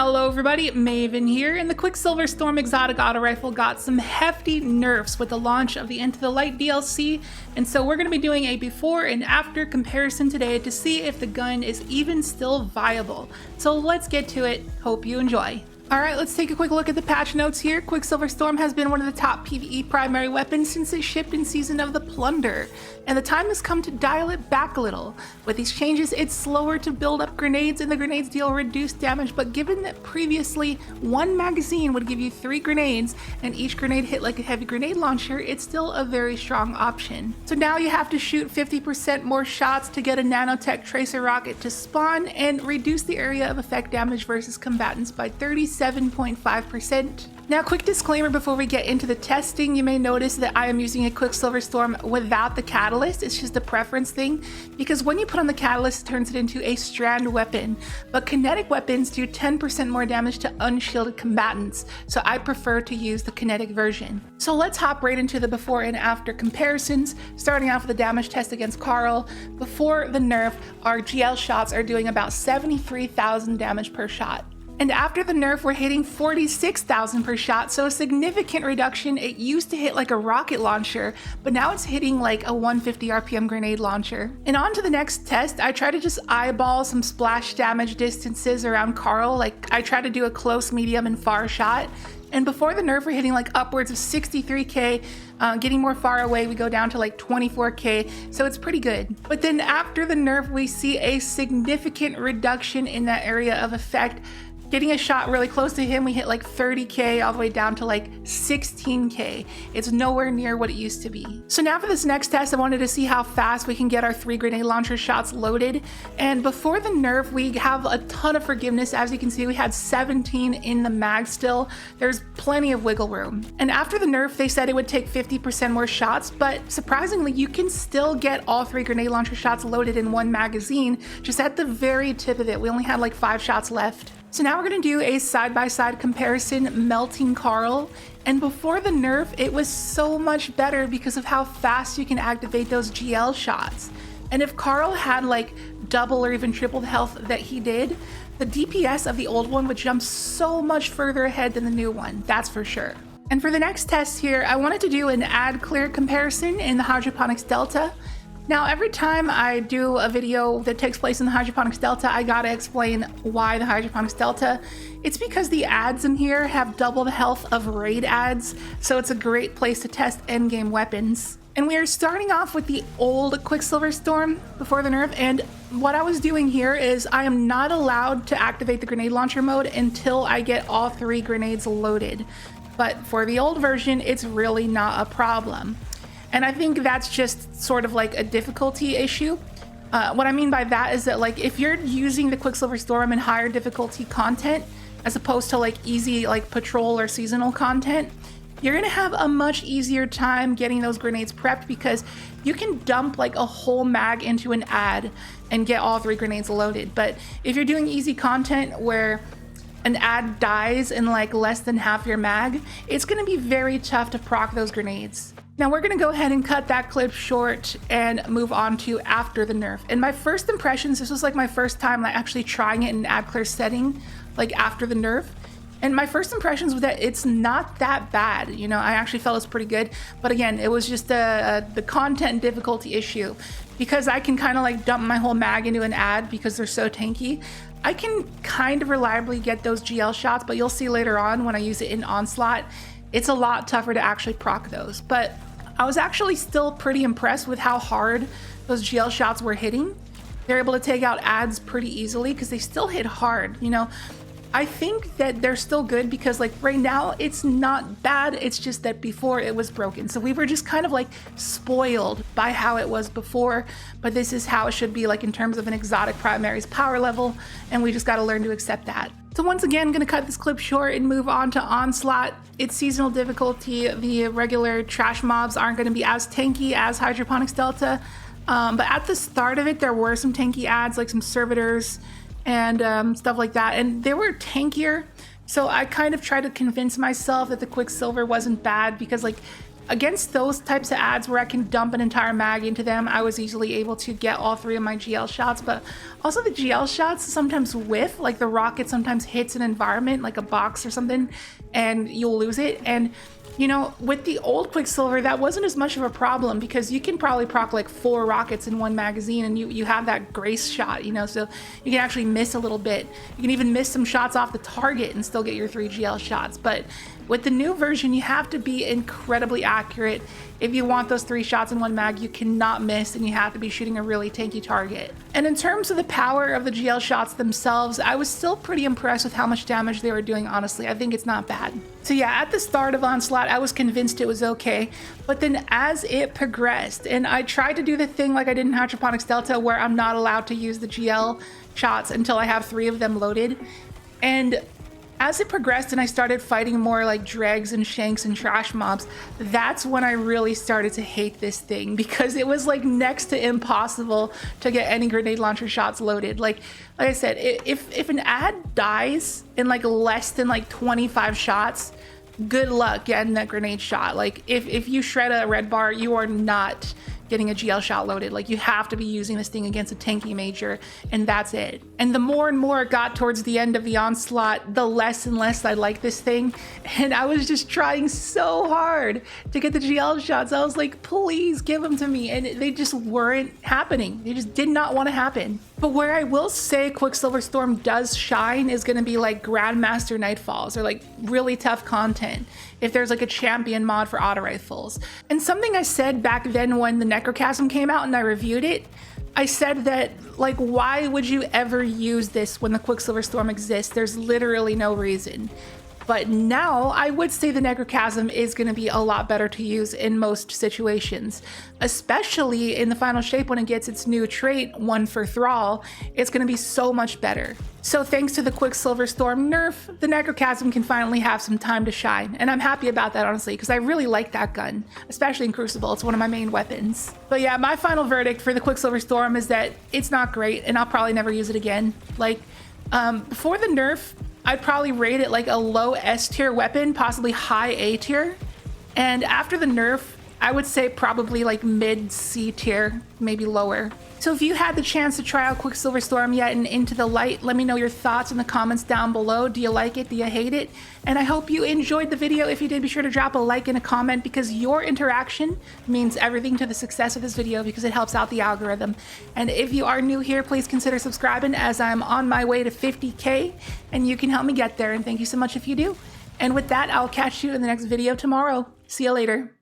Hello everybody, Maven here, and the Quicksilver Storm Exotic Auto Rifle got some hefty nerfs with the launch of the Into the Light DLC, and so we're going to be doing a before and after comparison today to see if the gun is even still viable. So let's get to it, hope you enjoy. Alright, let's take a quick look at the patch notes here. Quicksilver Storm has been one of the top PvE primary weapons since it shipped in Season of the Plunder, and the time has come to dial it back a little. With these changes, it's slower to build up grenades and the grenades deal reduced damage, but given that previously one magazine would give you 3 grenades and each grenade hit like a heavy grenade launcher, it's still a very strong option. So now you have to shoot 50% more shots to get a nanotech tracer rocket to spawn and reduce the area of effect damage versus combatants by 37.5%. Now, quick disclaimer before we get into the testing, you may notice that I am using a Quicksilver Storm without the catalyst. It's just a preference thing, because when you put on the catalyst, it turns it into a strand weapon, but kinetic weapons do 10% more damage to unshielded combatants, so I prefer to use the kinetic version. So let's hop right into the before and after comparisons, starting off with the damage test against Carl. Before the nerf, our GL shots are doing about 73,000 damage per shot. And after the nerf, we're hitting 46,000 per shot, so a significant reduction. It used to hit like a rocket launcher, but now it's hitting like a 150 RPM grenade launcher. And on to the next test, I try to just eyeball some splash damage distances around Carl. Like I try to do a close, medium, and far shot. And before the nerf, we're hitting like upwards of 63k. Getting more far away, we go down to like 24k, so it's pretty good. But then after the nerf, we see a significant reduction in that area of effect. Getting a shot really close to him, we hit like 30k all the way down to like 16k. It's nowhere near what it used to be. So now for this next test, I wanted to see how fast we can get our 3 grenade launcher shots loaded. And before the nerf, we have a ton of forgiveness. As you can see, we had 17 in the mag still. There's plenty of wiggle room. And after the nerf, they said it would take 50% more shots, but surprisingly, you can still get all 3 grenade launcher shots loaded in one magazine, just at the very tip of it. We only had like 5 shots left. So now we're going to do a side-by-side comparison melting Carl, and before the nerf it was so much better because of how fast you can activate those GL shots. And if Carl had like double or even triple the health that he did, the DPS of the old one would jump so much further ahead than the new one, that's for sure. And for the next test here, I wanted to do an ad clear comparison in the Hydroponics Delta. Now, every time I do a video that takes place in the Hydroponics Delta, I gotta explain why the Hydroponics Delta. It's because the ads in here have double the health of raid ads, so it's a great place to test endgame weapons. And we are starting off with the old Quicksilver Storm before the nerf, and what I was doing here is I am not allowed to activate the grenade launcher mode until I get all 3 grenades loaded. But for the old version, it's really not a problem. And I think that's just sort of like a difficulty issue. What I mean by that is that like if you're using the Quicksilver Storm in higher difficulty content, as opposed to like easy like patrol or seasonal content, you're gonna have a much easier time getting those grenades prepped because you can dump like a whole mag into an ad and get all 3 grenades loaded. But if you're doing easy content where an ad dies in like less than half your mag, it's gonna be very tough to proc those grenades. Now we're gonna go ahead and cut that clip short and move on to after the nerf. And my first impressions, this was like my first time like actually trying it in an ad clear setting, like after the nerf. And my first impressions was that it's not that bad. You know, I actually felt it's pretty good. But again, it was just the content difficulty issue. Because I can kind of like dump my whole mag into an ad because they're so tanky, I can kind of reliably get those GL shots, but you'll see later on when I use it in Onslaught, it's a lot tougher to actually proc those. But I was actually still pretty impressed with how hard those GL shots were hitting. They're able to take out ads pretty easily because they still hit hard, you know. I think that they're still good because like right now it's not bad, it's just that before it was broken. So we were just kind of like spoiled by how it was before, but this is how it should be like in terms of an exotic primary's power level, and we just got to learn to accept that. So once again, gonna cut this clip short and move on to Onslaught. It's seasonal difficulty. The regular trash mobs aren't gonna be as tanky as Hydroponics Delta, but at the start of it, there were some tanky ads like some servitors and stuff like that, and they were tankier. So I kind of tried to convince myself that the Quicksilver wasn't bad because like against those types of ads where I can dump an entire mag into them, I was easily able to get all 3 of my GL shots. But also the GL shots sometimes whiff, like the rocket sometimes hits an environment like a box or something and you'll lose it. And you know, with the old Quicksilver, that wasn't as much of a problem because you can probably proc like 4 rockets in one magazine and you have that grace shot, you know, so you can actually miss a little bit. You can even miss some shots off the target and still get your 3 GL shots. But with the new version, you have to be incredibly accurate. If you want those 3 shots in one mag, you cannot miss and you have to be shooting a really tanky target. And in terms of the power of the GL shots themselves, I was still pretty impressed with how much damage they were doing, honestly. I think it's not bad. So yeah, at the start of Onslaught, I was convinced it was okay. But then as it progressed, and I tried to do the thing like I did in Hydroponics Delta where I'm not allowed to use the GL shots until I have 3 of them loaded. And as it progressed and I started fighting more like dregs and shanks and trash mobs, that's when I really started to hate this thing because it was like next to impossible to get any grenade launcher shots loaded. Like I said, if an ad dies in like less than like 25 shots, good luck getting that grenade shot. Like if you shred a red bar, you are not getting a GL shot loaded. Like you have to be using this thing against a tanky major and that's it. And the more and more it got towards the end of the Onslaught, the less and less I liked this thing. And I was just trying so hard to get the GL shots. I was like, please give them to me. And they just weren't happening. They just did not want to happen. But where I will say Quicksilver Storm does shine is going to be like Grandmaster Nightfalls or like really tough content. If there's like a champion mod for auto rifles. And something I said back then when the Necrochasm came out and I reviewed it, I said that like, why would you ever use this when the Quicksilver Storm exists? There's literally no reason. But now I would say the Necrochasm is going to be a lot better to use in most situations, especially in the final shape when it gets its new trait, One for Thrall. It's going to be so much better. So thanks to the Quicksilver Storm nerf, the Necrochasm can finally have some time to shine. And I'm happy about that, honestly, because I really like that gun, especially in Crucible. It's one of my main weapons. But yeah, my final verdict for the Quicksilver Storm is that it's not great and I'll probably never use it again. Like, before the nerf, I'd probably rate it like a low S tier weapon, possibly high A tier. And after the nerf, I would say probably like mid C tier, maybe lower. So if you had the chance to try out Quicksilver Storm yet and Into the Light, let me know your thoughts in the comments down below. Do you like it? Do you hate it? And I hope you enjoyed the video. If you did, be sure to drop a like and a comment because your interaction means everything to the success of this video because it helps out the algorithm. And if you are new here, please consider subscribing as I'm on my way to 50K and you can help me get there. And thank you so much if you do. And with that, I'll catch you in the next video tomorrow. See you later.